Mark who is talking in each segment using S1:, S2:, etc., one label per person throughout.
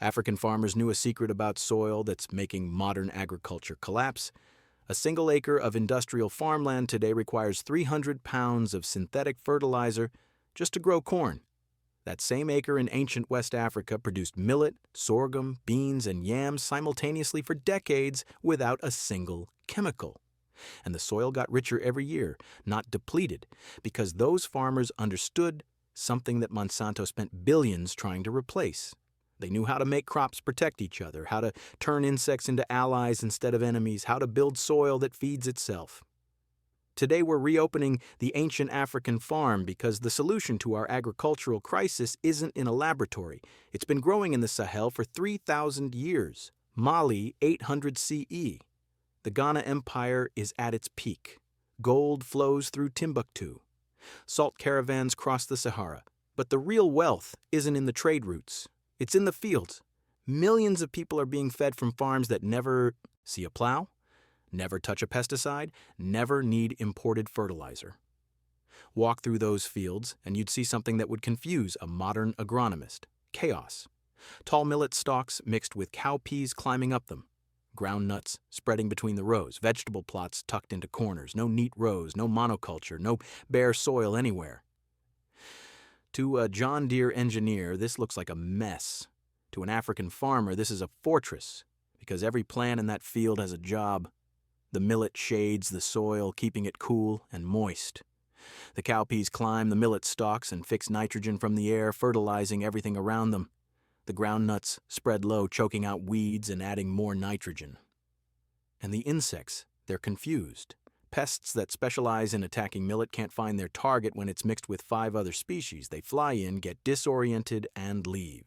S1: African farmers knew a secret about soil that's making modern agriculture collapse. A single acre of industrial farmland today requires 300 pounds of synthetic fertilizer just to grow corn. That same acre in ancient West Africa produced millet, sorghum, beans, and yams simultaneously for decades without a single chemical. And the soil got richer every year, not depleted, because those farmers understood something that Monsanto spent billions trying to replace. They knew how to make crops protect each other, how to turn insects into allies instead of enemies, how to build soil that feeds itself. Today we're reopening the ancient African farm because the solution to our agricultural crisis isn't in a laboratory. It's been growing in the Sahel for 3,000 years. Mali, 800 CE. The Ghana Empire is at its peak. Gold flows through Timbuktu. Salt caravans cross the Sahara. But the real wealth isn't in the trade routes. It's in the fields. Millions of people are being fed from farms that never see a plow, never touch a pesticide, never need imported fertilizer. Walk through those fields and you'd see something that would confuse a modern agronomist. Chaos. Tall millet stalks mixed with cowpeas climbing up them. Ground nuts spreading between the rows. Vegetable plots tucked into corners. No neat rows, no monoculture, no bare soil anywhere. To a John Deere engineer, this looks like a mess. To an African farmer, this is a fortress, because every plant in that field has a job. The millet shades the soil, keeping it cool and moist. The cowpeas climb the millet stalks and fix nitrogen from the air, fertilizing everything around them. The ground nuts spread low, choking out weeds and adding more nitrogen. And the insects, they're confused. Pests that specialize in attacking millet can't find their target when it's mixed with 5 other species. They fly in, get disoriented, and leave.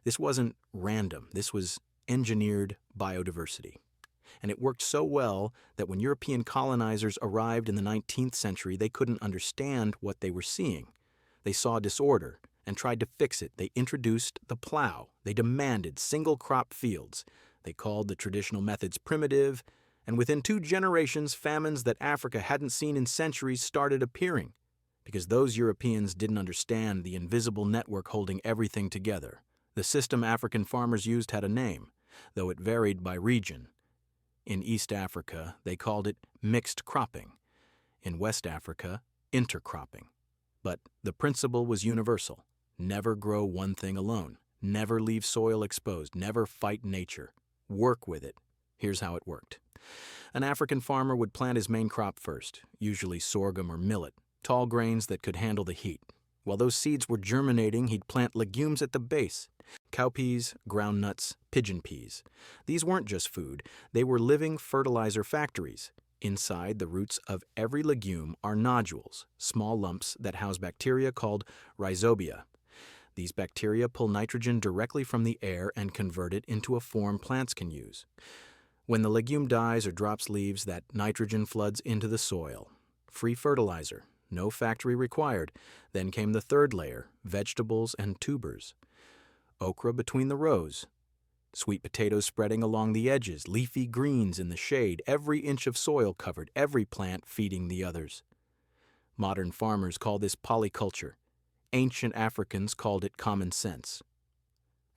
S1: This wasn't random. This was engineered biodiversity. And it worked so well that when European colonizers arrived in the 19th century, they couldn't understand what they were seeing. They saw disorder and tried to fix it. They introduced the plow. They demanded single-crop fields. They called the traditional methods primitive, and within 2 generations, famines that Africa hadn't seen in centuries started appearing, because those Europeans didn't understand the invisible network holding everything together. The system African farmers used had a name, though it varied by region. In East Africa, they called it mixed cropping. In West Africa, intercropping. But the principle was universal. Never grow one thing alone. Never leave soil exposed. Never fight nature. Work with it. Here's how it worked. An African farmer would plant his main crop first, usually sorghum or millet, tall grains that could handle the heat. While those seeds were germinating, he'd plant legumes at the base. Cowpeas, ground nuts, pigeon peas. These weren't just food. They were living fertilizer factories. Inside the roots of every legume are nodules, small lumps that house bacteria called rhizobia. These bacteria pull nitrogen directly from the air and convert it into a form plants can use. When the legume dies or drops leaves, that nitrogen floods into the soil. Free fertilizer, no factory required. Then came the third layer, vegetables and tubers. Okra between the rows. Sweet potatoes spreading along the edges, leafy greens in the shade, every inch of soil covered, every plant feeding the others. Modern farmers call this polyculture. Ancient Africans called it common sense.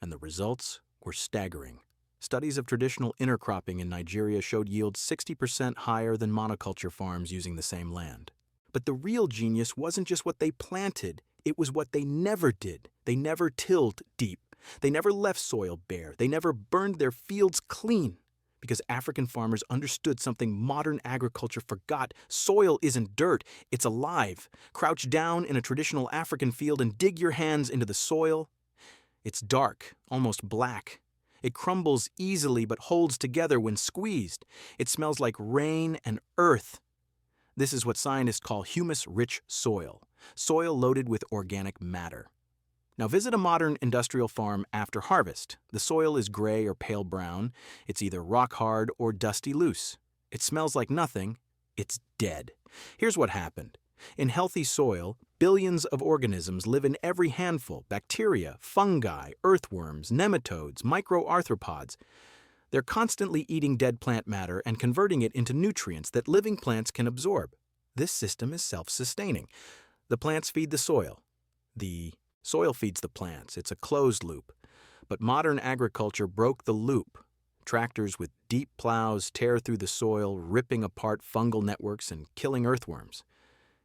S1: And the results were staggering. Studies of traditional intercropping in Nigeria showed yields 60% higher than monoculture farms using the same land. But the real genius wasn't just what they planted, it was what they never did. They never tilled deep. They never left soil bare. They never burned their fields clean. Because African farmers understood something modern agriculture forgot. Soil isn't dirt, it's alive. Crouch down in a traditional African field and dig your hands into the soil. It's dark, almost black. It crumbles easily but holds together when squeezed. It smells like rain and earth. This is what scientists call humus-rich soil, soil loaded with organic matter. Now visit a modern industrial farm after harvest. The soil is gray or pale brown. It's either rock hard or dusty loose. It smells like nothing. It's dead. Here's what happened. In healthy soil, billions of organisms live in every handful: bacteria, fungi, earthworms, nematodes, microarthropods. They're constantly eating dead plant matter and converting it into nutrients that living plants can absorb. This system is self-sustaining. The plants feed the soil. The soil feeds the plants. It's a closed loop. But modern agriculture broke the loop. Tractors with deep plows tear through the soil, ripping apart fungal networks and killing earthworms.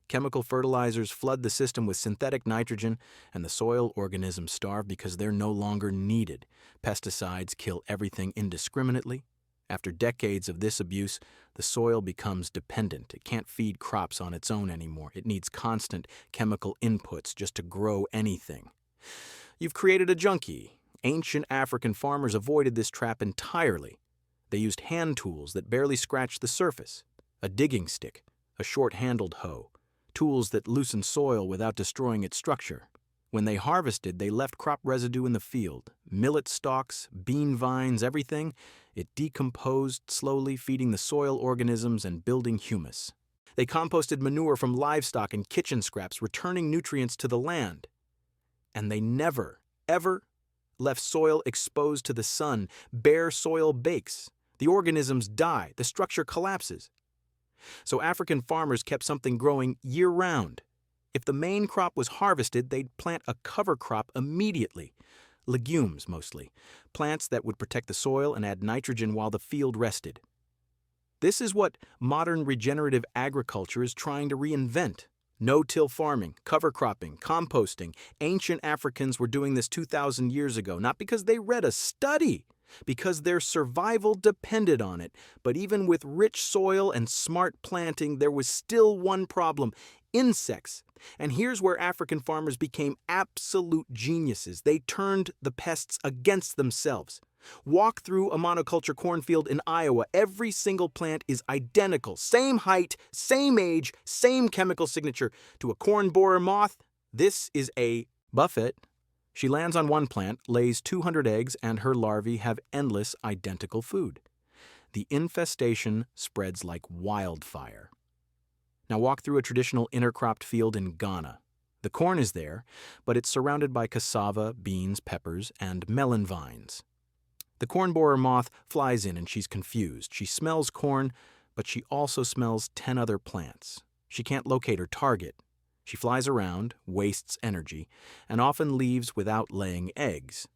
S1: Chemical fertilizers flood the system with synthetic nitrogen, and the soil organisms starve because they're no longer needed. Pesticides kill everything indiscriminately. After decades of this abuse, the soil becomes dependent. It can't feed crops on its own anymore. It needs constant chemical inputs just to grow anything. You've created a junkie. Ancient African farmers avoided this trap entirely. They used hand tools that barely scratched the surface, a digging stick, a short-handled hoe, tools that loosen soil without destroying its structure. When they harvested, they left crop residue in the field. Millet stalks, bean vines, everything. It decomposed slowly, feeding the soil organisms and building humus. They composted manure from livestock and kitchen scraps, returning nutrients to the land. And they never, ever left soil exposed to the sun. Bare soil bakes. The organisms die. The structure collapses. So African farmers kept something growing year-round. If the main crop was harvested, they'd plant a cover crop immediately. Legumes, mostly. Plants that would protect the soil and add nitrogen while the field rested. This is what modern regenerative agriculture is trying to reinvent. No-till farming, cover cropping, composting. Ancient Africans were doing this 2,000 years ago, not because they read a study, because their survival depended on it. But even with rich soil and smart planting, there was still one problem: insects. And here's where African farmers became absolute geniuses. They turned the pests against themselves. Walk through a monoculture cornfield in Iowa. Every single plant is identical. Same height, same age, same chemical signature. To a corn borer moth, this is a buffet. She lands on one plant, lays 200 eggs, and her larvae have endless identical food. The infestation spreads like wildfire. Now walk through a traditional intercropped field in Ghana. The corn is there, but it's surrounded by cassava, beans, peppers, and melon vines. The corn borer moth flies in and she's confused. She smells corn, but she also smells 10 other plants. She can't locate her target. She flies around, wastes energy, and often leaves without laying eggs.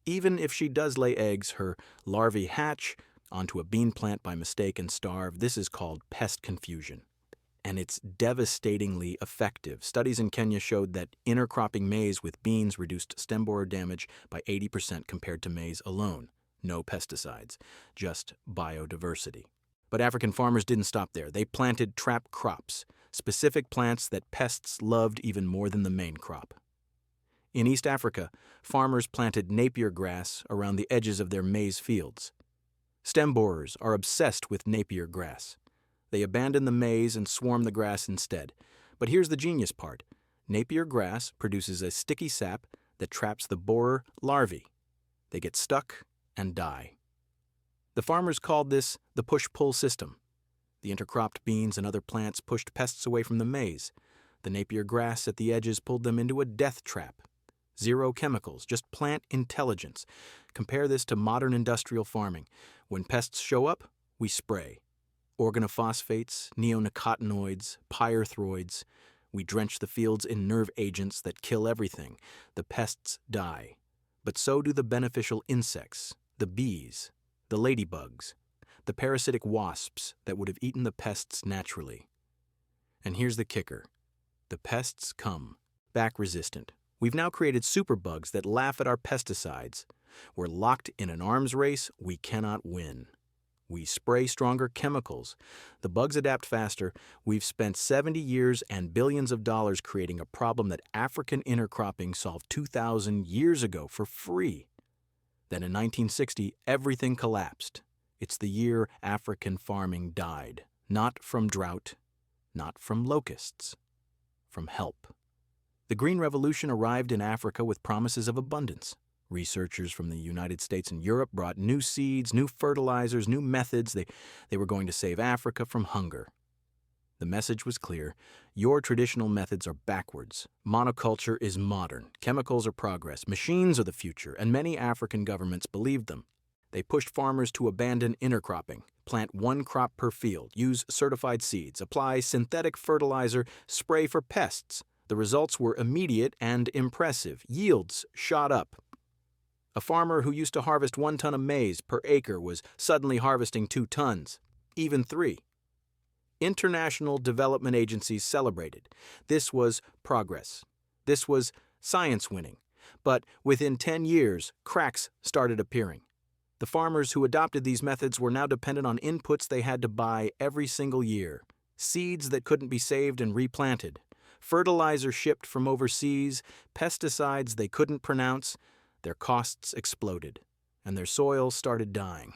S1: Even if she does lay eggs, her larvae hatch onto a bean plant by mistake and starve. This is called pest confusion. And it's devastatingly effective. Studies in Kenya showed that intercropping maize with beans reduced stem borer damage by 80% compared to maize alone. No pesticides, just biodiversity. But African farmers didn't stop there. They planted trap crops, specific plants that pests loved even more than the main crop. In East Africa, farmers planted Napier grass around the edges of their maize fields. Stem borers are obsessed with Napier grass. They abandon the maize and swarm the grass instead. But here's the genius part. Napier grass produces a sticky sap that traps the borer larvae. They get stuck and die. The farmers called this the push-pull system. The intercropped beans and other plants pushed pests away from the maize. The Napier grass at the edges pulled them into a death trap. Zero chemicals, just plant intelligence. Compare this to modern industrial farming. When pests show up, we spray. Organophosphates, neonicotinoids, pyrethroids. We drench the fields in nerve agents that kill everything. The pests die. But so do the beneficial insects, the bees, the ladybugs, the parasitic wasps that would have eaten the pests naturally. And here's the kicker. The pests come, back resistant. We've now created superbugs that laugh at our pesticides. We're locked in an arms race we cannot win. We spray stronger chemicals. The bugs adapt faster. We've spent 70 years and billions of dollars creating a problem that African intercropping solved 2,000 years ago for free. Then in 1960, everything collapsed. It's the year African farming died. Not from drought, not from locusts, from help. The Green Revolution arrived in Africa with promises of abundance. Researchers from the United States and Europe brought new seeds, new fertilizers, new methods. They were going to save Africa from hunger. The message was clear. Your traditional methods are backwards. Monoculture is modern. Chemicals are progress. Machines are the future, and many African governments believed them. They pushed farmers to abandon intercropping, plant one crop per field, use certified seeds, apply synthetic fertilizer, spray for pests. The results were immediate and impressive. Yields shot up. A farmer who used to harvest 1 ton of maize per acre was suddenly harvesting 2 tons, even 3. International development agencies celebrated. This was progress. This was science winning. But within 10 years, cracks started appearing. The farmers who adopted these methods were now dependent on inputs they had to buy every single year. Seeds that couldn't be saved and replanted, fertilizer shipped from overseas, pesticides they couldn't pronounce. Their costs exploded, and their soil started dying.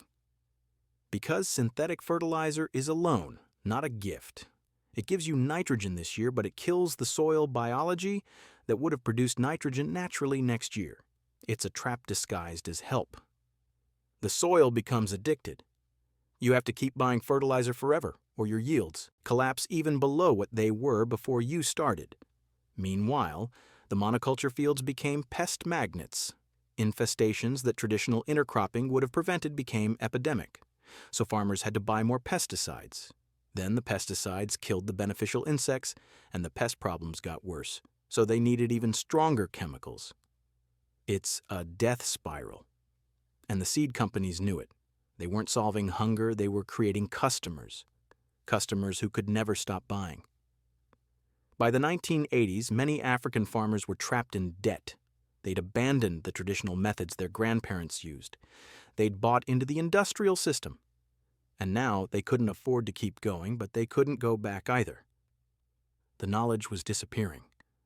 S1: Because synthetic fertilizer is a loan, not a gift. It gives you nitrogen this year, but it kills the soil biology that would have produced nitrogen naturally next year. It's a trap disguised as help. The soil becomes addicted. You have to keep buying fertilizer forever, or your yields collapse even below what they were before you started. Meanwhile, the monoculture fields became pest magnets. Infestations that traditional intercropping would have prevented became epidemic, so farmers had to buy more pesticides. Then the pesticides killed the beneficial insects, and the pest problems got worse, so they needed even stronger chemicals. It's a death spiral. And the seed companies knew it. They weren't solving hunger, they were creating customers. Customers who could never stop buying. By the 1980s, many African farmers were trapped in debt. They'd abandoned the traditional methods their grandparents used. They'd bought into the industrial system. And now they couldn't afford to keep going, but they couldn't go back either. The knowledge was disappearing.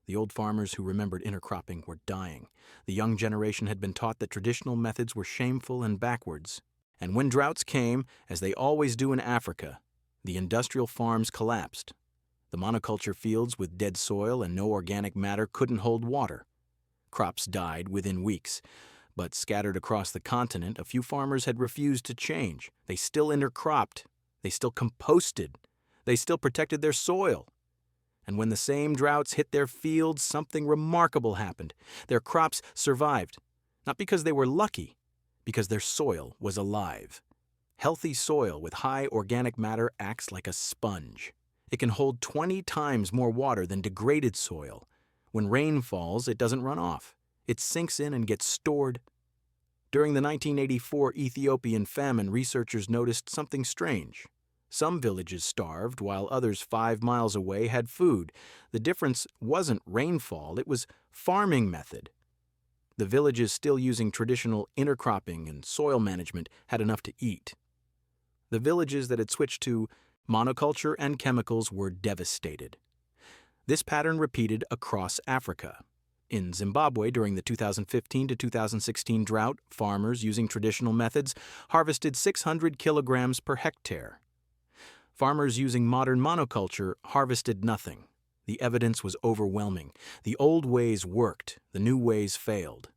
S1: The old farmers who remembered intercropping were dying. The young generation had been taught that traditional methods were shameful and backwards. And when droughts came, as they always do in Africa, the industrial farms collapsed. The monoculture fields with dead soil and no organic matter couldn't hold water. Crops died within weeks. But scattered across the continent, a few farmers had refused to change. They still intercropped. They still composted. They still protected their soil. And when the same droughts hit their fields, something remarkable happened. Their crops survived, not because they were lucky, because their soil was alive. Healthy soil with high organic matter acts like a sponge. It can hold 20 times more water than degraded soil. When rain falls, it doesn't run off. It sinks in and gets stored. During the 1984 Ethiopian famine, researchers noticed something strange. Some villages starved, while others 5 miles away had food. The difference wasn't rainfall, it was farming method. The villages still using traditional intercropping and soil management had enough to eat. The villages that had switched to monoculture and chemicals were devastated. This pattern repeated across Africa. In Zimbabwe, during the 2015 to 2016 drought, farmers using traditional methods harvested 600 kilograms per hectare. Farmers using modern monoculture harvested nothing. The evidence was overwhelming. The old ways worked, the new ways failed.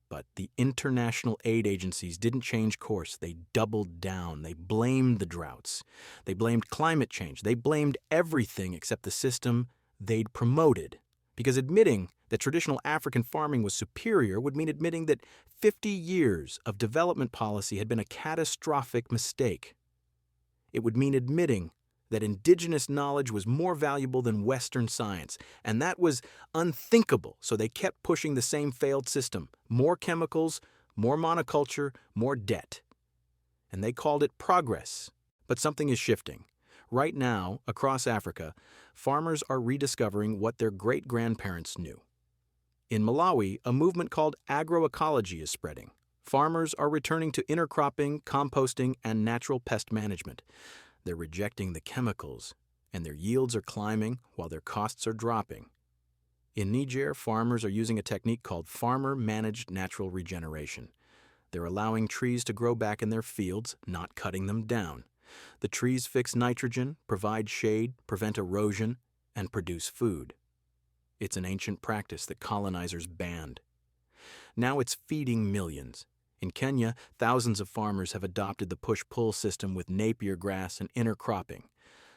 S1: But the international aid agencies didn't change course. They doubled down. They blamed the droughts. They blamed climate change. They blamed everything except the system they'd promoted. Because admitting that traditional African farming was superior would mean admitting that 50 years of development policy had been a catastrophic mistake. It would mean admitting that indigenous knowledge was more valuable than Western science, and that was unthinkable, so they kept pushing the same failed system. More chemicals, more monoculture, more debt. And they called it progress. But something is shifting. Right now, across Africa, farmers are rediscovering what their great-grandparents knew. In Malawi, a movement called agroecology is spreading. Farmers are returning to intercropping, composting, and natural pest management. They're rejecting the chemicals, and their yields are climbing while their costs are dropping. In Niger, farmers are using a technique called farmer-managed natural regeneration. They're allowing trees to grow back in their fields, not cutting them down. The trees fix nitrogen, provide shade, prevent erosion, and produce food. It's an ancient practice that colonizers banned. Now it's feeding millions. In Kenya, thousands of farmers have adopted the push-pull system with Napier grass and intercropping.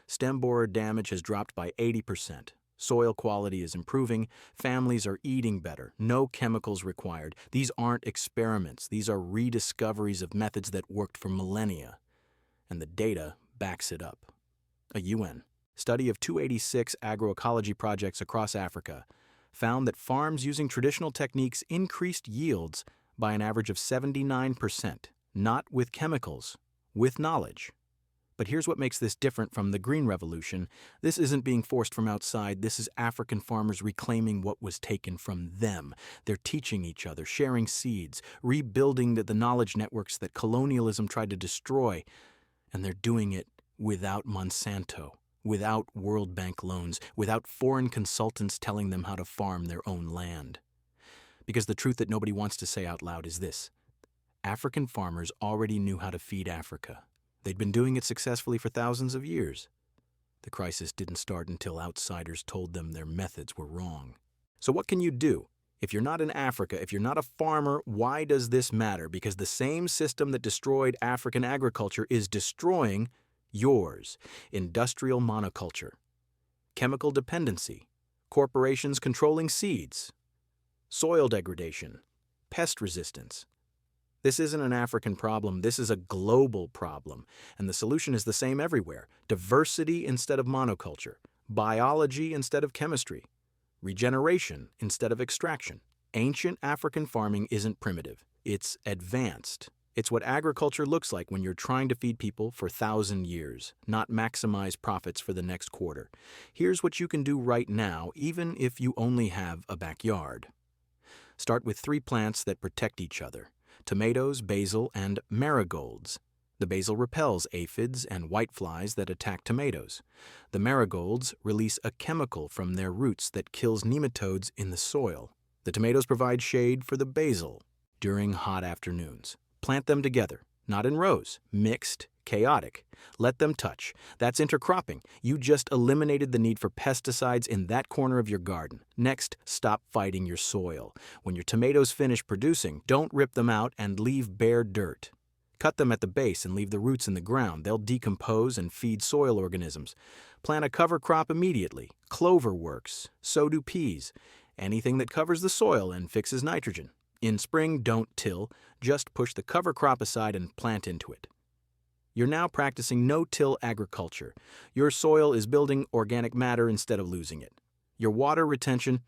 S1: Stem borer damage has dropped by 80%. Soil quality is improving. Families are eating better. No chemicals required. These aren't experiments. These are rediscoveries of methods that worked for millennia. And the data backs it up. A UN study of 286 agroecology projects across Africa found that farms using traditional techniques increased yields by an average of 79%, not with chemicals, with knowledge. But here's what makes this different from the Green Revolution. This isn't being forced from outside. This is African farmers reclaiming what was taken from them. They're teaching each other, sharing seeds, rebuilding the knowledge networks that colonialism tried to destroy. And they're doing it without Monsanto, without World Bank loans, without foreign consultants telling them how to farm their own land. Because the truth that nobody wants to say out loud is this: African farmers already knew how to feed Africa. They'd been doing it successfully for thousands of years. The crisis didn't start until outsiders told them their methods were wrong. So what can you do? If you're not in Africa, if you're not a farmer, why does this matter? Because the same system that destroyed African agriculture is destroying yours. Industrial monoculture, chemical dependency, corporations controlling seeds, soil degradation, pest resistance. This isn't an African problem, this is a global problem, and the solution is the same everywhere. Diversity instead of monoculture, biology instead of chemistry, regeneration instead of extraction. Ancient African farming isn't primitive, it's advanced. It's what agriculture looks like when you're trying to feed people for 1,000 years, not maximize profits for the next quarter. Here's what you can do right now, even if you only have a backyard. Start with 3 plants that protect each other: tomatoes, basil, and marigolds. The basil repels aphids and whiteflies that attack tomatoes. The marigolds release a chemical from their roots that kills nematodes in the soil. The tomatoes provide shade for the basil during hot afternoons. Plant them together, not in rows, mixed, chaotic. Let them touch. That's intercropping. You just eliminated the need for pesticides in that corner of your garden. Next, stop fighting your soil. When your tomatoes finish producing, don't rip them out and leave bare dirt. Cut them at the base and leave the roots in the ground. They'll decompose and feed soil organisms. Plant a cover crop immediately. Clover works. So do peas. Anything that covers the soil and fixes nitrogen. In spring, don't till. Just push the cover crop aside and plant into it. You're now practicing no-till agriculture. Your soil is building organic matter instead of losing it. Your water retention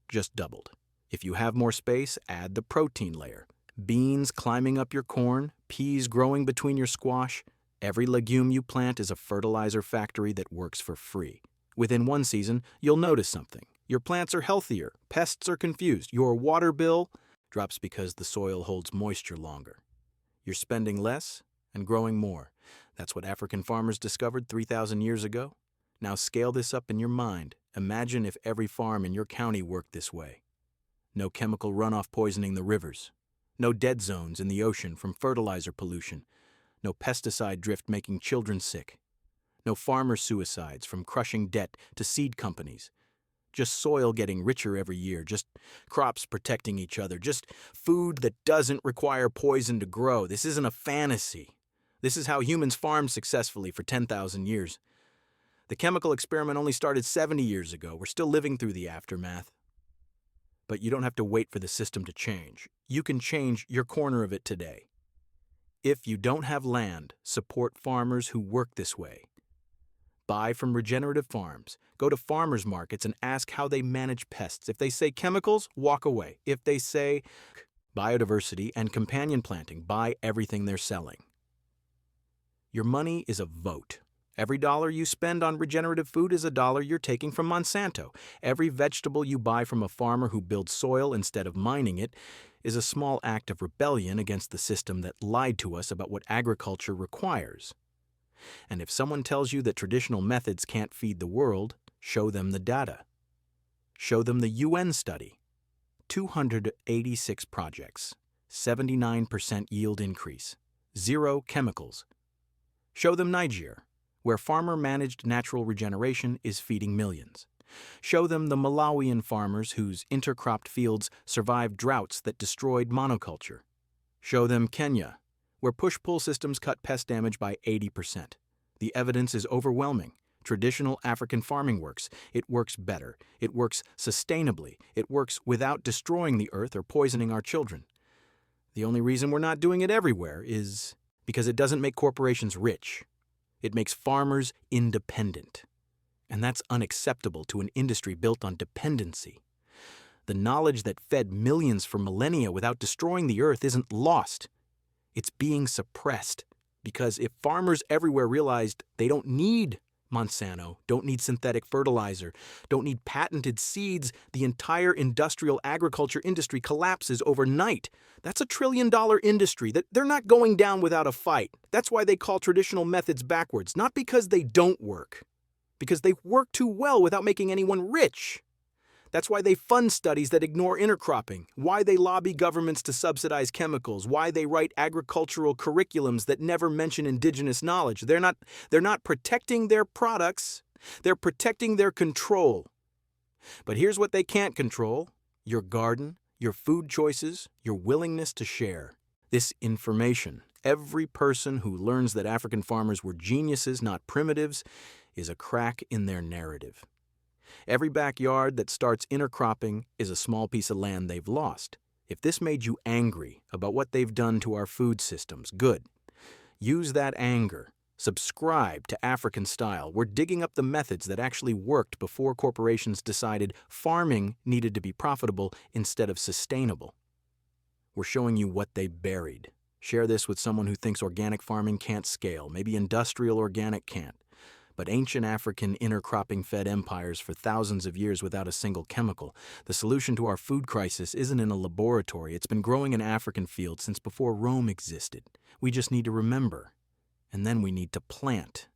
S1: just doubled. If you have more space, add the protein layer. Beans climbing up your corn, peas growing between your squash. Every legume you plant is a fertilizer factory that works for free. Within 1 season, you'll notice something. Your plants are healthier, pests are confused, your water bill drops because the soil holds moisture longer. You're spending less and growing more. That's what African farmers discovered 3,000 years ago. Now scale this up in your mind. Imagine if every farm in your county worked this way. No chemical runoff poisoning the rivers. No dead zones in the ocean from fertilizer pollution. No pesticide drift making children sick. No farmer suicides from crushing debt to seed companies. Just soil getting richer every year, just crops protecting each other, just food that doesn't require poison to grow. This isn't a fantasy. This is how humans farmed successfully for 10,000 years. The chemical experiment only started 70 years ago. We're still living through the aftermath. But you don't have to wait for the system to change. You can change your corner of it today. If you don't have land, support farmers who work this way. Buy from regenerative farms. Go to farmers markets and ask how they manage pests. If they say chemicals, walk away. If they say biodiversity and companion planting, buy everything they're selling. Your money is a vote. Every dollar you spend on regenerative food is a dollar you're taking from Monsanto. Every vegetable you buy from a farmer who builds soil instead of mining it is a small act of rebellion against the system that lied to us about what agriculture requires. And if someone tells you that traditional methods can't feed the world, show them the data. Show them the UN study. 286 projects, 79% yield increase, 0 chemicals. Show them Niger, where farmer-managed natural regeneration is feeding millions. Show them the Malawian farmers whose intercropped fields survived droughts that destroyed monoculture. Show them Kenya, where push-pull systems cut pest damage by 80%. The evidence is overwhelming. Traditional African farming works. It works better. It works sustainably. It works without destroying the earth or poisoning our children. The only reason we're not doing it everywhere is because it doesn't make corporations rich. It makes farmers independent. And that's unacceptable to an industry built on dependency. The knowledge that fed millions for millennia without destroying the earth isn't lost. It's being suppressed. Because if farmers everywhere realized they don't need Monsanto, don't need synthetic fertilizer, don't need patented seeds, the entire industrial agriculture industry collapses overnight. That's $1 trillion industry that they're not going down without a fight. That's why they call traditional methods backwards, not because they don't work, because they work too well without making anyone rich. That's why they fund studies that ignore intercropping, why they lobby governments to subsidize chemicals, why they write agricultural curriculums that never mention indigenous knowledge. They're not protecting their products, they're protecting their control. But here's what they can't control: your garden, your food choices, your willingness to share. This information, every person who learns that African farmers were geniuses, not primitives, is a crack in their narrative. Every backyard that starts intercropping is a small piece of land they've lost. If this made you angry about what they've done to our food systems, good. Use that anger. Subscribe to African Style. We're digging up the methods that actually worked before corporations decided farming needed to be profitable instead of sustainable. We're showing you what they buried. Share this with someone who thinks organic farming can't scale. Maybe industrial organic can't. But ancient African intercropping fed empires for thousands of years without a single chemical. The solution to our food crisis isn't in a laboratory. It's been growing in African fields since before Rome existed. We just need to remember. And then we need to plant.